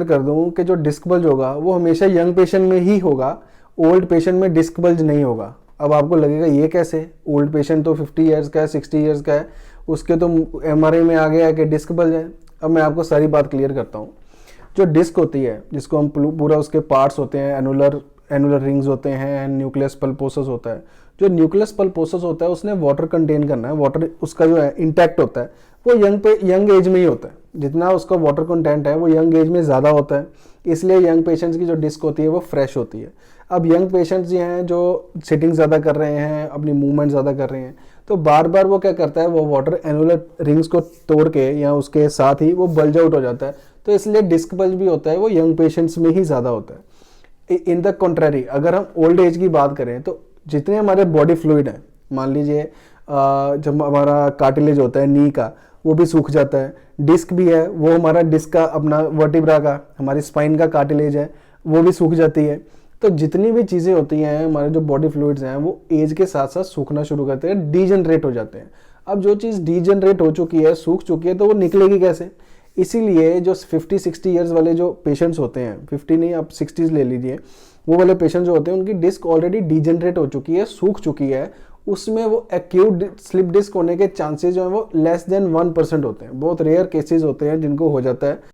कर दूं कि जो डिस्क बल्ज होगा वो हमेशा यंग पेशेंट में ही होगा, ओल्ड पेशेंट में डिस्क बल्ज नहीं होगा। अब आपको लगेगा ये कैसे, ओल्ड पेशेंट तो 50 ईयर्स का है, 60 ईयर्स का है, उसके तो एमआरआई में आ गया कि डिस्क बल्ज है। अब मैं आपको सारी बात क्लियर करता हूँ। जो डिस्क होती है, जिसको हम पूरा उसके पार्ट्स होते हैं, एनुलर रिंग्स होते हैं, न्यूक्लियस पल्पोसस होता है। जो न्यूक्लियस पल्पोसस होता है उसने वाटर कंटेन करना है, वाटर उसका जो है इंटैक्ट होता है, वो यंग एज में ही होता है। जितना उसका वाटर कंटेंट है वो यंग एज में ज़्यादा होता है, इसलिए यंग पेशेंट्स की जो डिस्क होती है वो फ्रेश होती है। अब यंग पेशेंट्स जो हैं जो सिटिंग ज़्यादा कर रहे हैं, अपनी मूवमेंट ज़्यादा कर रहे हैं, तो बार बार वो क्या करता है, वो वाटर एनुलर रिंग्स को तोड़ के या उसके साथ ही वो बल्ज आउट हो जाता है। तो इसलिए डिस्क बल्ज भी होता है वो यंग पेशेंट्स में ही ज़्यादा होता है। इन द कॉन्ट्रेरी अगर हम ओल्ड एज की बात करें तो जितने हमारे बॉडी फ्लूइड हैं, मान लीजिए जब हमारा कार्टिलेज होता है नी का, वो भी सूख जाता है। डिस्क भी है, वो हमारा डिस्क का अपना वर्टिब्रा का, हमारी स्पाइन का कार्टिलेज है, वो भी सूख जाती है। तो जितनी भी चीज़ें होती हैं, हमारे जो बॉडी फ्लूइड्स हैं, वो एज के साथ साथ सूखना शुरू करते हैं, डीजनरेट हो जाते हैं। अब जो चीज़ डीजनरेट हो चुकी है, सूख चुकी है, तो वो निकलेगी कैसे? इसीलिए जो 50-60 ईयर्स वाले जो पेशेंट्स होते हैं, 50 नहीं आप 60s ले लीजिए, वो वाले पेशेंट जो होते हैं उनकी डिस्क ऑलरेडी डीजनरेट हो चुकी है, सूख चुकी है, उसमें वो एक्यूट स्लिप डिस्क होने के चांसेस जो है वो लेस देन 1% होते हैं। बहुत रेयर केसेस होते हैं जिनको हो जाता है।